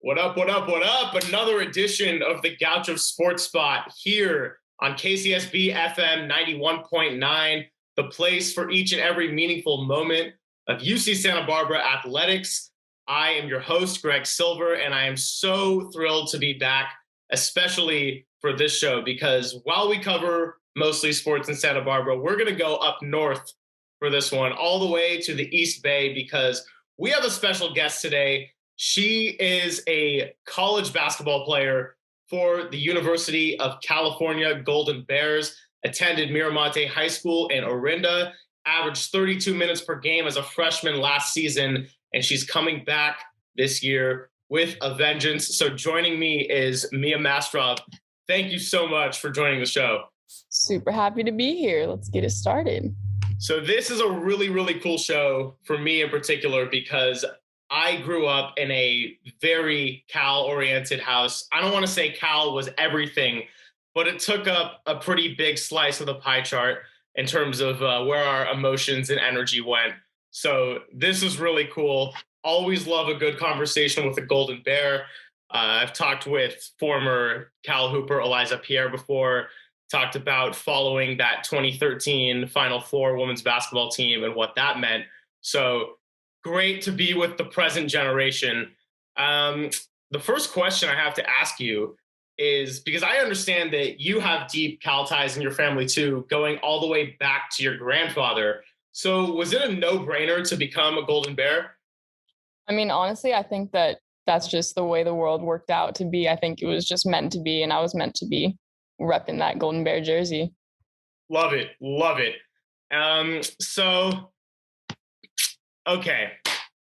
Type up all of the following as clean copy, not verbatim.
What up, what up, what up? Another edition of the Gaucho Sports Spot here on KCSB-FM 91.9, the place for each and every meaningful moment of UC Santa Barbara athletics. I am your host, Greg Silver, and I am so thrilled to be back, especially for this show, because while we cover mostly sports in Santa Barbara, we're going to go up north for this one, all the way to the East Bay, because we have a special guest today. She is a college basketball player for the University of California Golden Bears, attended Miramonte High School in Orinda, averaged 32 minutes per game as a freshman last season, and she's coming back this year with a vengeance. So joining me is Mia Mastrov. Thank you so much for joining the show. Super happy to be here. Let's get it started. So this is a really, really cool show for me in particular because I grew up in a very Cal-oriented house. I don't want to say Cal was everything, but it took up a pretty big slice of the pie chart in terms of where our emotions and energy went. So this is really cool. Always love a good conversation with a Golden Bear. I've talked with former Cal Hooper Eliza Pierre before, talked about following that 2013 Final Four women's basketball team and what that meant. So great to be with the present generation. The first question I have to ask you is, because I understand that you have deep Cal ties in your family too, going all the way back to your grandfather. So was it a no-brainer to become a Golden Bear? I mean, honestly, I think that that's just the way the world worked out to be. I think it was just meant to be, and I was meant to be repping that Golden Bear jersey. Love it. Love it. Okay,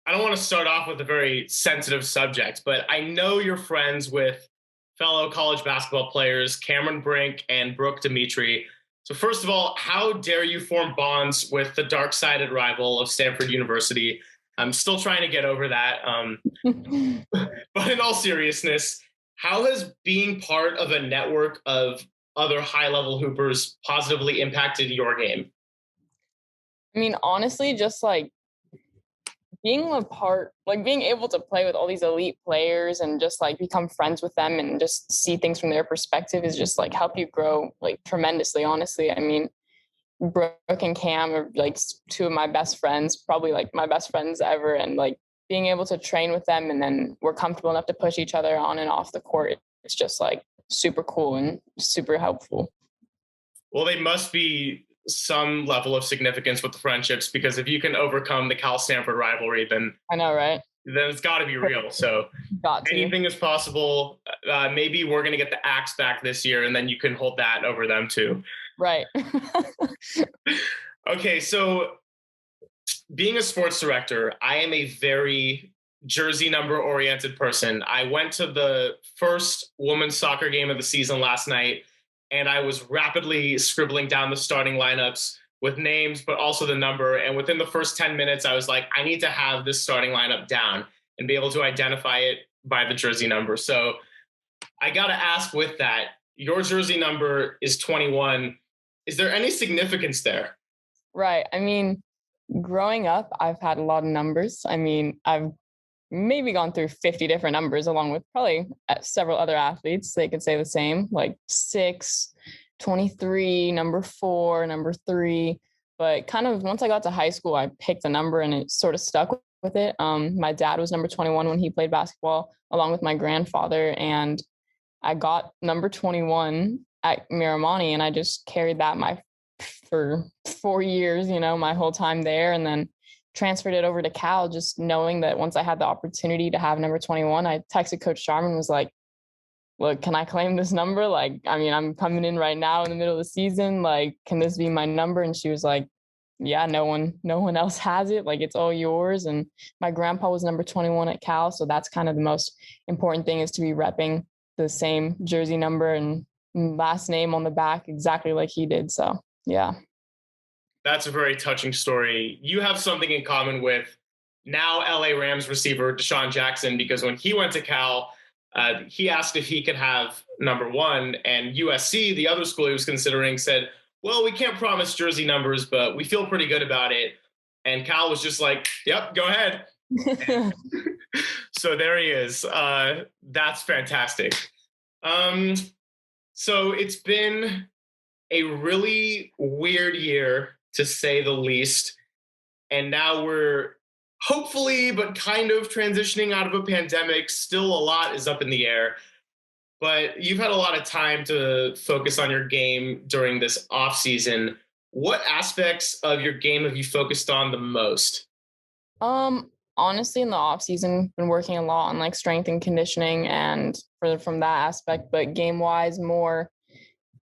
I don't want to start off with a very sensitive subject, but I know you're friends with fellow college basketball players Cameron Brink and Brooke Dimitri. So first of all, how dare you form bonds with the dark-sided rival of Stanford University? I'm still trying to get over that. But in all seriousness, how has being part of a network of other high-level hoopers positively impacted your game? I mean, honestly, just like being able to play with all these elite players and just like become friends with them and just see things from their perspective is just like help you grow like tremendously, honestly. I mean, Brooke and Cam are like two of my best friends, probably like my best friends ever. And like being able to train with them and then we're comfortable enough to push each other on and off the court. It's just like super cool and super helpful. Well, they must be some level of significance with the friendships, because if you can overcome the Cal-Stanford rivalry, then I know, right? Then it's got to be real. So anything is possible. Maybe we're going to get the axe back this year, and then you can hold that over them too. Right. Okay, so being a sports director, I am a very jersey number oriented person. I went to the first women's soccer game of the season last night, and I was rapidly scribbling down the starting lineups with names, but also the number. And within the first 10 minutes, I was like, I need to have this starting lineup down and be able to identify it by the jersey number. So I got to ask with that, your jersey number is 21. Is there any significance there? Right. I mean, growing up, I've had a lot of numbers. I mean, I've maybe gone through 50 different numbers along with probably several other athletes. They could say the same, like 6, 23, number 4, number 3. But kind of once I got to high school, I picked a number and it sort of stuck with it. My dad was number 21 when he played basketball along with my grandfather. And I got number 21 at Miramonte and I just carried that for 4 years, my whole time there. And then transferred it over to Cal, just knowing that once I had the opportunity to have number 21, I texted Coach Sharman, was like, look, can I claim this number? Like, I mean, I'm coming in right now in the middle of the season. Like, can this be my number? And she was like, yeah, no one else has it. Like, it's all yours. And my grandpa was number 21 at Cal. So that's kind of the most important thing, is to be repping the same jersey number and last name on the back, exactly like he did. So, yeah. That's a very touching story. You have something in common with now LA Rams receiver Deshaun Jackson, because when he went to Cal, he asked if he could have number 1, and USC, the other school he was considering, said, well, we can't promise jersey numbers, but we feel pretty good about it. And Cal was just like, yep, go ahead. So there he is. That's fantastic. So it's been a really weird year, to say the least. And now we're hopefully, but kind of transitioning out of a pandemic. Still, a lot is up in the air. But you've had a lot of time to focus on your game during this off season. What aspects of your game have you focused on the most? Honestly, in the off season, been working a lot on like strength and conditioning and from that aspect, but game wise, more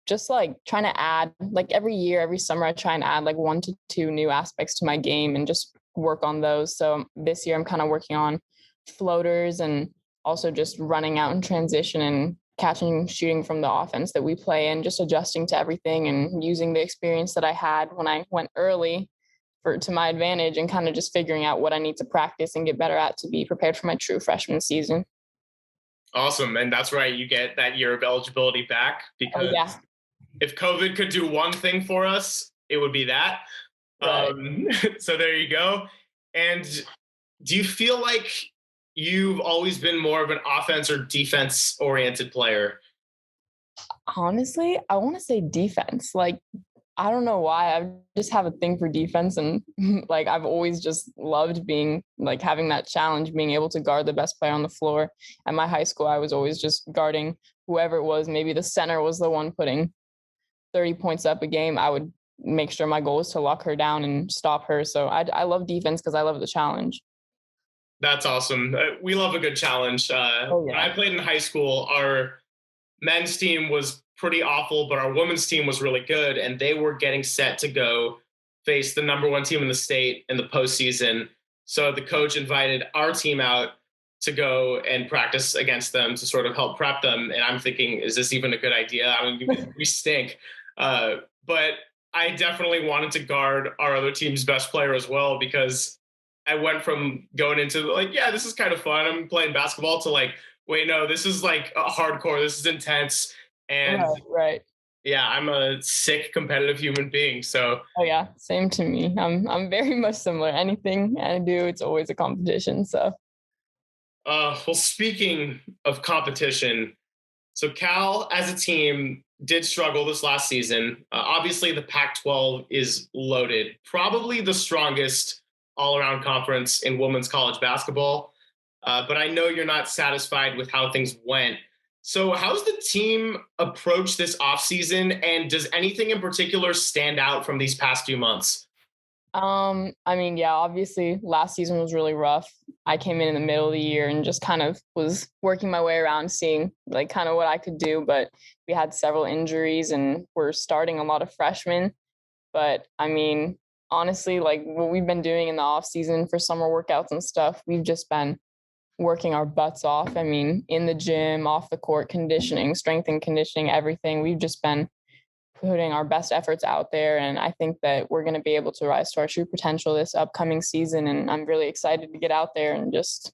just like trying to add like every year, every summer, I try and add like 1 to 2 new aspects to my game and just work on those. So this year I'm kind of working on floaters and also just running out in transition and catching, shooting from the offense that we play and just adjusting to everything and using the experience that I had when I went early to my advantage and kind of just figuring out what I need to practice and get better at to be prepared for my true freshman season. Awesome. And that's right. You get that year of eligibility back Oh, because yeah. if COVID could do one thing for us, it would be that. Right. So there you go. And do you feel like you've always been more of an offense or defense oriented player? Honestly, I want to say defense. Like, I don't know why. I just have a thing for defense. And like, I've always just loved being like having that challenge, being able to guard the best player on the floor. At my high school, I was always just guarding whoever it was. Maybe the center was the one putting 30 points up a game. I would make sure my goal was to lock her down and stop her. So I love defense because I love the challenge. That's awesome. We love a good challenge. Oh, When yeah. I played in high school, our men's team was pretty awful, but our women's team was really good, and they were getting set to go face the number one team in the state in the postseason. So the coach invited our team out to go and practice against them to sort of help prep them. And I'm thinking, is this even a good idea? I mean, we stink. But I definitely wanted to guard our other team's best player as well because I went from going into like, yeah, this is kind of fun. I'm playing basketball to like, wait, no, this is like hardcore. This is intense. And Right, right. yeah, I'm a sick competitive human being. So, Oh, yeah, same to me. I'm very much similar. Anything I do, it's always a competition. So well, speaking of competition, so Cal as a team did struggle this last season. Obviously, the Pac-12 is loaded, probably the strongest all-around conference in women's college basketball. But I know you're not satisfied with how things went. So how's the team approach this offseason, and does anything in particular stand out from these past few months? I mean, yeah, obviously last season was really rough. I came in the middle of the year and just kind of was working my way around seeing like kind of what I could do, but we had several injuries and we're starting a lot of freshmen. But I mean, honestly, like what we've been doing in the off season for summer workouts and stuff, we've just been working our butts off. I mean, in the gym, off the court, conditioning, strength and conditioning, everything. We've just been putting our best efforts out there. And I think that we're going to be able to rise to our true potential this upcoming season. And I'm really excited to get out there and just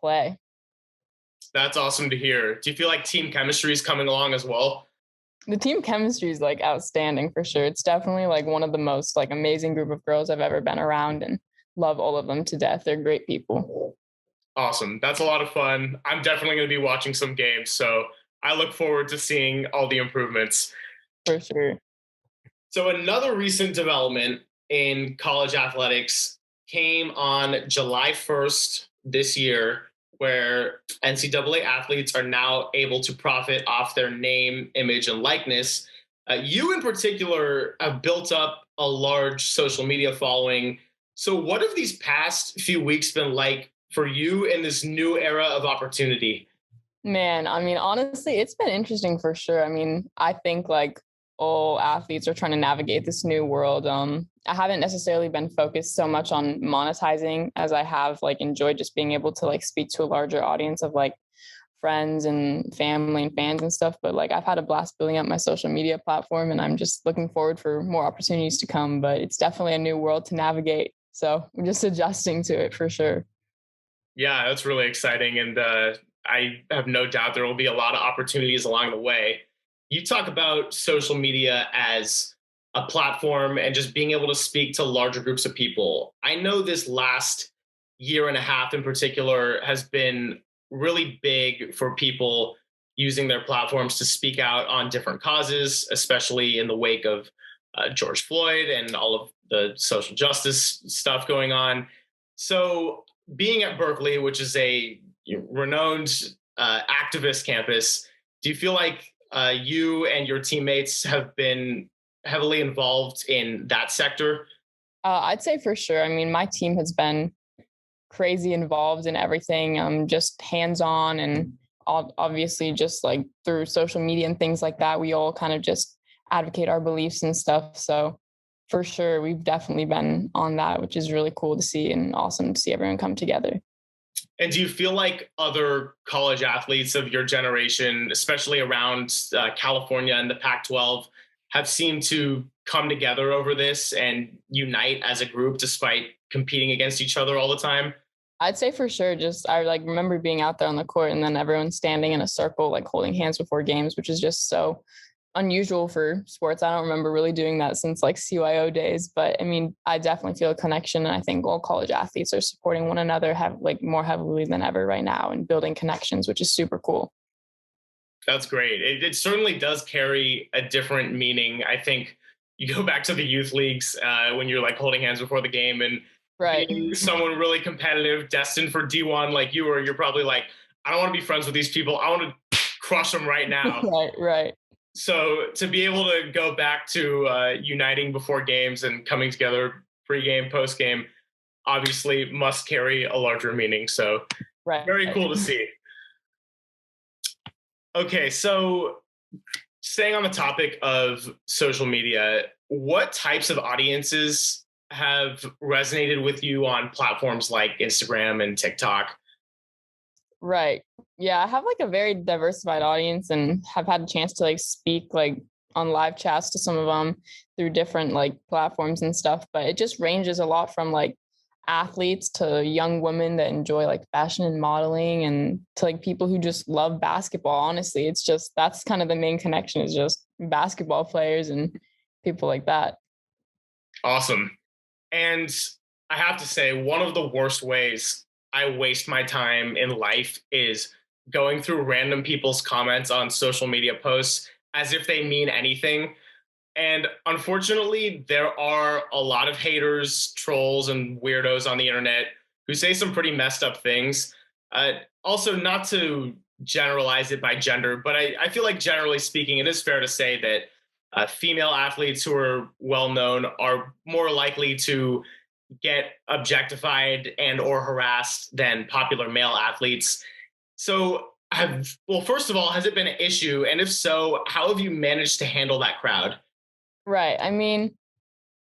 play. That's awesome to hear. Do you feel like team chemistry is coming along as well? The team chemistry is like outstanding for sure. It's definitely like one of the most like amazing group of girls I've ever been around and love all of them to death. They're great people. Awesome. That's a lot of fun. I'm definitely going to be watching some games. So I look forward to seeing all the improvements. For sure. So another recent development in college athletics came on July 1st this year, where NCAA athletes are now able to profit off their name, image, and likeness. You in particular have built up a large social media following. So what have these past few weeks been like for you in this new era of opportunity? Man, I mean, honestly, it's been interesting for sure. I mean, I think like all athletes are trying to navigate this new world. I haven't necessarily been focused so much on monetizing as I have like enjoyed just being able to like speak to a larger audience of like friends and family and fans and stuff. But like I've had a blast building up my social media platform and I'm just looking forward for more opportunities to come. But it's definitely a new world to navigate. So we're just adjusting to it for sure. Yeah, that's really exciting. And I have no doubt there will be a lot of opportunities along the way. You talk about social media as a platform and just being able to speak to larger groups of people. I know this last year and a half in particular has been really big for people using their platforms to speak out on different causes, especially in the wake of George Floyd and all of the social justice stuff going on. So, being at Berkeley, which is a renowned activist campus, do you feel like you and your teammates have been heavily involved in that sector? I'd say for sure. I mean, my team has been crazy involved in everything. Just hands on, and obviously just like through social media and things like that, we all kind of just advocate our beliefs and stuff. So for sure, we've definitely been on that, which is really cool to see and awesome to see everyone come together. And do you feel like other college athletes of your generation, especially around California and the Pac-12, have seemed to come together over this and unite as a group despite competing against each other all the time? I'd say for sure. Just I like remember being out there on the court and then everyone standing in a circle, like holding hands before games, which is just so unusual for sports. I don't remember really doing that since like CYO days, but I mean, I definitely feel a connection. And I think all college athletes are supporting one another have like more heavily than ever right now and building connections, which is super cool. That's great. It certainly does carry a different meaning. I think you go back to the youth leagues when you're like holding hands before the game and Right. being someone really competitive, destined for D1 like you were, you're probably like, I don't want to be friends with these people. I want to crush them right now. Right. So to be able to go back to uniting before games and coming together pre-game, post-game, obviously must carry a larger meaning. So Right. very cool to see. Okay, so staying on the topic of social media, what types of audiences have resonated with you on platforms like Instagram and TikTok? Right. Yeah, I have like a very diversified audience and have had a chance to like speak like on live chats to some of them through different like platforms and stuff, but it just ranges a lot from like athletes to young women that enjoy like fashion and modeling and to like people who just love basketball. Honestly, it's just that's kind of the main connection is just basketball players and people like that. Awesome. And I have to say, one of the worst ways I waste my time in life is going through random people's comments on social media posts as if they mean anything. And unfortunately, there are a lot of haters, trolls, and weirdos on the internet who say some pretty messed up things. Also, not to generalize it by gender, but I feel like generally speaking, it is fair to say that female athletes who are well known are more likely to get objectified and or harassed than popular male athletes. So well, first of all, has it been an issue? And if so, how have you managed to handle that crowd? Right. I mean,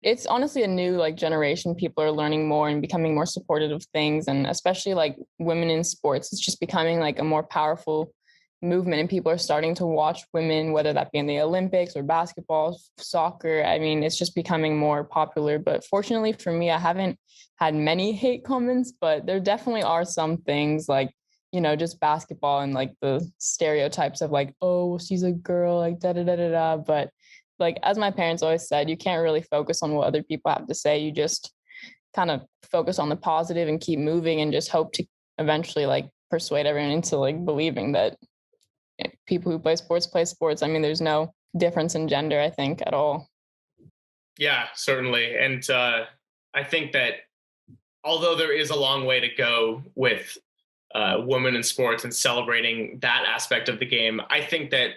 it's honestly a new like generation. People are learning more and becoming more supportive of things. And especially like women in sports, it's just becoming like a more powerful movement. And people are starting to watch women, whether that be in the Olympics or basketball, soccer. I mean, it's just becoming more popular. But fortunately for me, I haven't had many hate comments, but there definitely are some things like, you know, just basketball and like the stereotypes of like, oh, she's a girl, like da da da da da. But like as my parents always said, you can't really focus on what other people have to say. You just kind of focus on the positive and keep moving and just hope to eventually like persuade everyone into like believing that people who play sports play sports. I mean, there's no difference in gender, I think, at all. Yeah, certainly. And I think that although there is a long way to go with women in sports and celebrating that aspect of the game, I think that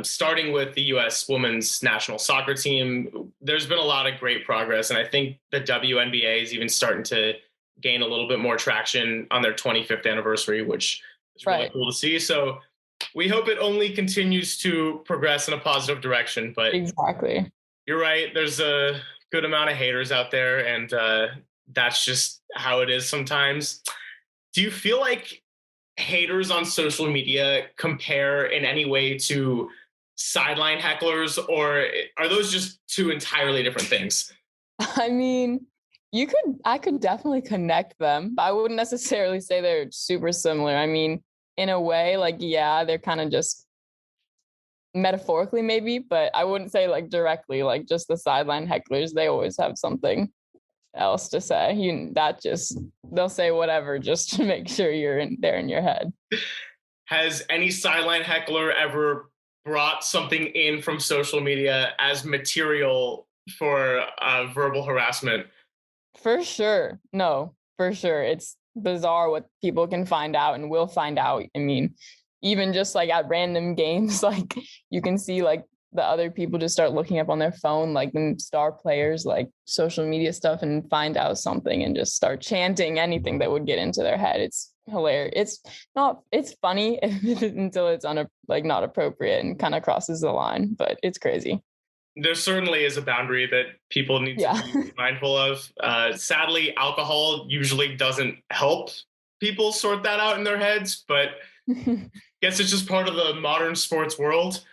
starting with the U.S. women's national soccer team, there's been a lot of great progress. And I think the WNBA is even starting to gain a little bit more traction on their 25th anniversary, which is really cool to see. So we hope it only continues to progress in a positive direction. But exactly, you're right. There's a good amount of haters out there, and that's just how it is sometimes. Do you feel like haters on social media compare in any way to sideline hecklers, or are those just two entirely different things? I mean, I could definitely connect them, but I wouldn't necessarily say they're super similar. I mean, in a way, like, yeah, they're kind of just metaphorically maybe, but I wouldn't say like directly, like just the sideline hecklers, they always have something. else to say. They'll say whatever just to make sure you're there in your head. Has any sideline heckler ever brought something in from social media as material for verbal harassment? For sure. No, for sure. It's bizarre what people can find out and will find out. I mean, even just like at random games, like you can see like the other people just start looking up on their phone, like the star players, like social media stuff, and find out something and just start chanting anything that would get into their head. It's hilarious. It's funny until it's not appropriate and kind of crosses the line, but it's crazy. There certainly is a boundary that people need to be mindful of. Sadly, alcohol usually doesn't help people sort that out in their heads, but I guess it's just part of the modern sports world.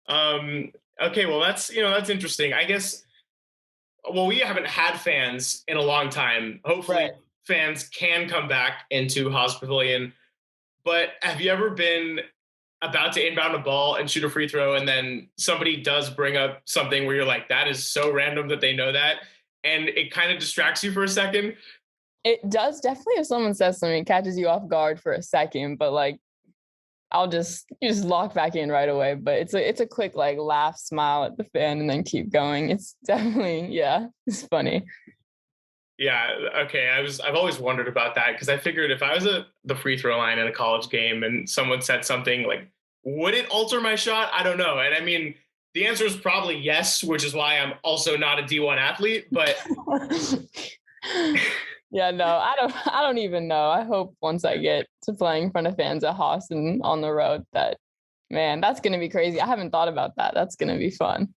Okay, well, that's interesting. I guess, well, we haven't had fans in a long time. Hopefully fans can come back into Haas Pavilion, but have you ever been about to inbound a ball and shoot a free throw, and then somebody does bring up something where you're like, that is so random that they know that, and it kind of distracts you for a second? It does definitely. If someone says something, it catches you off guard for a second, but like you just lock back in right away. But it's a quick like laugh, smile at the fan, and then keep going. It's definitely, it's funny. Yeah. Okay. I've always wondered about that, because I figured if I was at the free throw line in a college game and someone said something, like, would it alter my shot? I don't know. And I mean, the answer is probably yes, which is why I'm also not a D1 athlete, but yeah, no, I don't even know. I hope once I get to playing in front of fans at Haas and on the road that, man, that's going to be crazy. I haven't thought about that. That's going to be fun.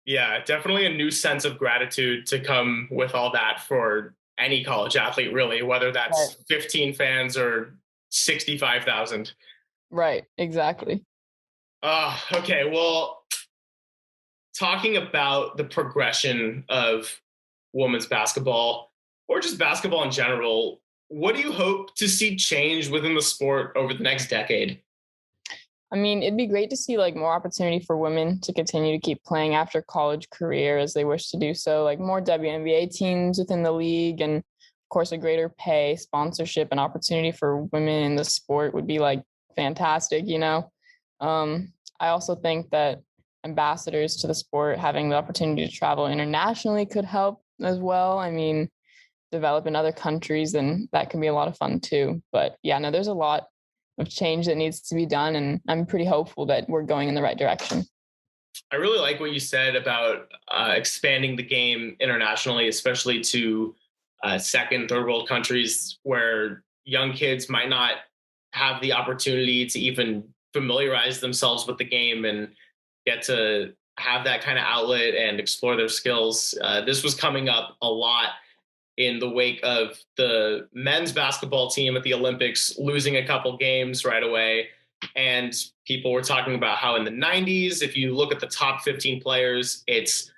Yeah, definitely a new sense of gratitude to come with all that for any college athlete, really, whether that's 15 fans or 65,000. Right, exactly. Okay, well, talking about the progression of women's basketball, or just basketball in general, what do you hope to see change within the sport over the next decade? I mean, it'd be great to see like more opportunity for women to continue to keep playing after college career as they wish to do so, like more WNBA teams within the league, and of course a greater pay, sponsorship, and opportunity for women in the sport would be like fantastic, I also think that ambassadors to the sport having the opportunity to travel internationally could help as well. I mean, develop in other countries, and that can be a lot of fun too. But yeah, no, there's a lot of change that needs to be done, and I'm pretty hopeful that we're going in the right direction. I really like what you said about expanding the game internationally, especially to second, third world countries where young kids might not have the opportunity to even familiarize themselves with the game and get to have that kind of outlet and explore their skills. This was coming up a lot in the wake of the men's basketball team at the Olympics losing a couple games right away. And people were talking about how in the 90s, if you look at the top 15 players, it's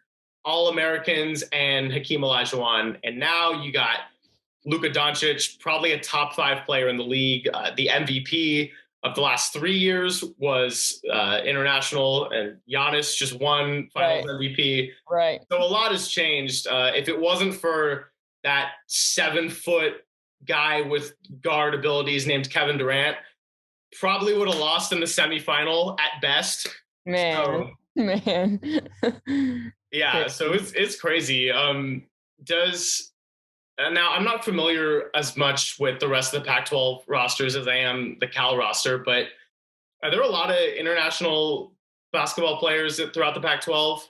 all Americans and Hakeem Olajuwon. And now you got Luka Doncic, probably a top 5 player in the league. The MVP of the last 3 years was international, and Giannis just won Finals MVP. Right. So a lot has changed. If it wasn't for that 7-foot guy with guard abilities named Kevin Durant, probably would have lost in the semifinal at best. Man. Yeah, so it's crazy. Now I'm not familiar as much with the rest of the Pac-12 rosters as I am the Cal roster, but are there a lot of international basketball players throughout the Pac-12?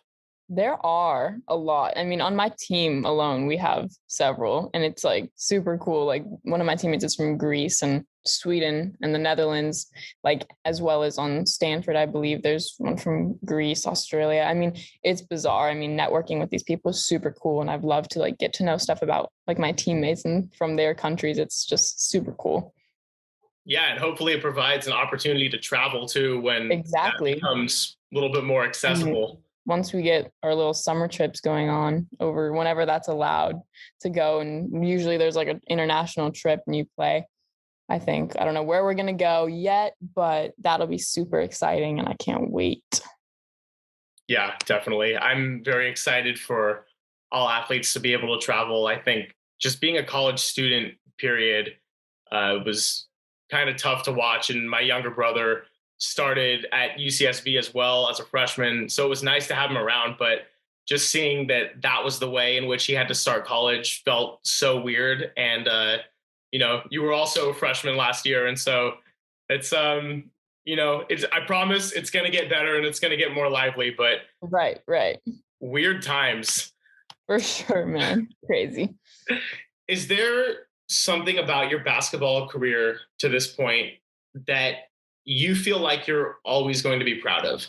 There are a lot. I mean, on my team alone, we have several, and it's like super cool. Like one of my teammates is from Greece and Sweden and the Netherlands, like as well as on Stanford, I believe there's one from Greece, Australia. I mean, it's bizarre. I mean, networking with these people is super cool, and I've loved to like get to know stuff about like my teammates and from their countries. It's just super cool. Yeah, and hopefully it provides an opportunity to travel too when that becomes a little bit more accessible. Once we get our little summer trips going on over whenever that's allowed to go. And usually there's like an international trip and you play. I don't know where we're going to go yet, but that'll be super exciting and I can't wait. Yeah, definitely. I'm very excited for all athletes to be able to travel. I think just being a college student period was kind of tough to watch. And my younger brother started at UCSB as well as a freshman. So it was nice to have him around, but just seeing that was the way in which he had to start college felt so weird. And, you were also a freshman last year. And so it's, I promise it's going to get better and it's going to get more lively, but right. Weird times. For sure, man. Crazy. Is there something about your basketball career to this point that you feel like you're always going to be proud of?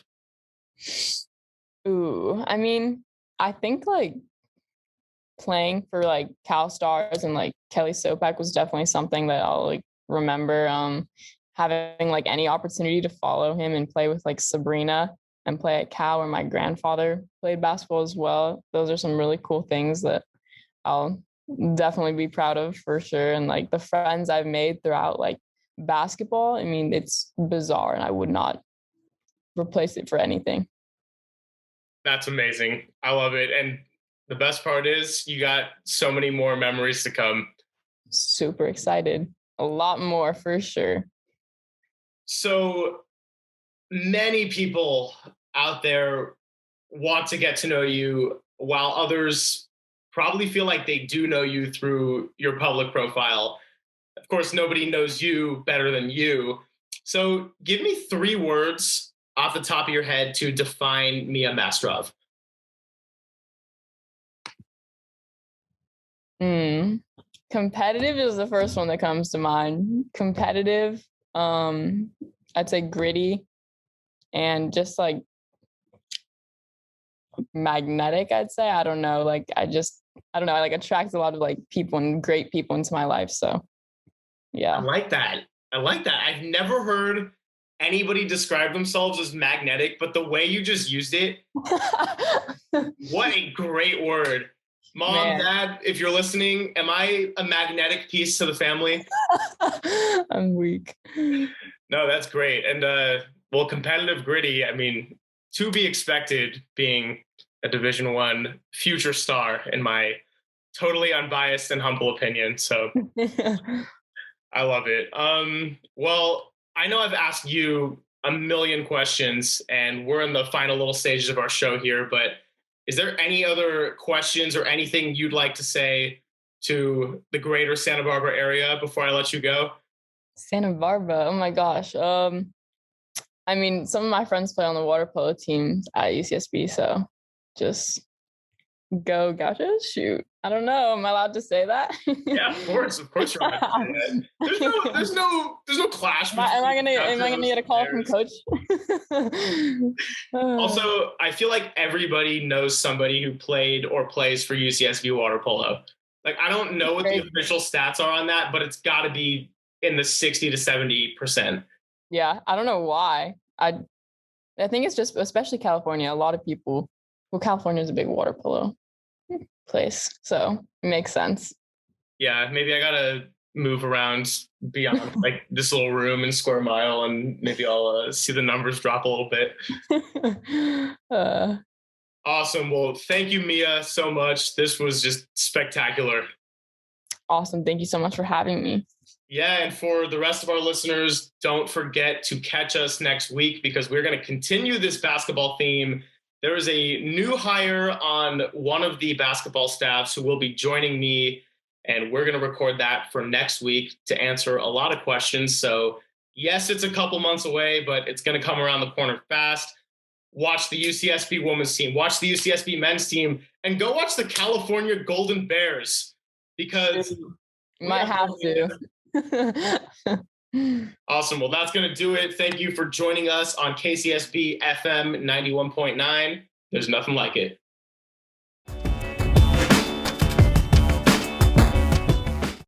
Ooh, I mean, I think like playing for like Cal Stars and like Kelly Sopak was definitely something that I'll like remember. Having like any opportunity to follow him and play with like Sabrina and play at Cal where my grandfather played basketball as well. Those are some really cool things that I'll definitely be proud of for sure. And like the friends I've made throughout like basketball, I mean, it's bizarre and I would not replace it for anything. That's amazing. I love it. And the best part is you got so many more memories to come. Super excited. A lot more for sure. So many people out there want to get to know you, while others probably feel like they do know you through your public profile. Of course, nobody knows you better than you. So give me 3 words off the top of your head to define Mia Mastrov. Competitive is the first one that comes to mind. Competitive, I'd say gritty, and just like magnetic, I'd say. I don't know. Like I don't know. I like attract a lot of like people and great people into my life. So yeah. I like that. I've never heard anybody describe themselves as magnetic, but the way you just used it, what a great word. Mom, man. Dad, if you're listening, am I a magnetic piece to the family? I'm weak. No, that's great. And competitive, gritty, I mean, to be expected being a Division I future star in my totally unbiased and humble opinion. So I love it. Well, I know I've asked you a million questions and we're in the final little stages of our show here, but is there any other questions or anything you'd like to say to the greater Santa Barbara area before I let you go? Santa Barbara. Oh my gosh. I mean, some of my friends play on the water polo team at UCSB, so just go Gaucho. Shoot. I don't know. Am I allowed to say that? Yeah, of course you're allowed to say that. There's no clash. Am I gonna get a call from coach? Also, I feel like everybody knows somebody who played or plays for UCSB water polo. Like, I don't know what the official stats are on that, but it's got to be in the 60 to 70%. Yeah, I don't know why. I think it's just, especially California, a lot of people. Well, California is a big water polo place, so it makes sense. Yeah, maybe I gotta move around beyond like this little room in Square Mile, and maybe I'll see the numbers drop a little bit. Awesome. Well, thank you, Mia, so much. This was just spectacular. Awesome. Thank you so much for having me. Yeah, and for the rest of our listeners, don't forget to catch us next week because we're going to continue this basketball theme. There is a new hire on one of the basketball staffs who will be joining me, and we're going to record that for next week to answer a lot of questions. So yes, it's a couple months away, but it's going to come around the corner fast. Watch the UCSB women's team, watch the UCSB men's team, and go watch the California Golden Bears because you might have to. Awesome. Well, that's going to do it. Thank you for joining us on KCSB-FM 91.9. There's nothing like it.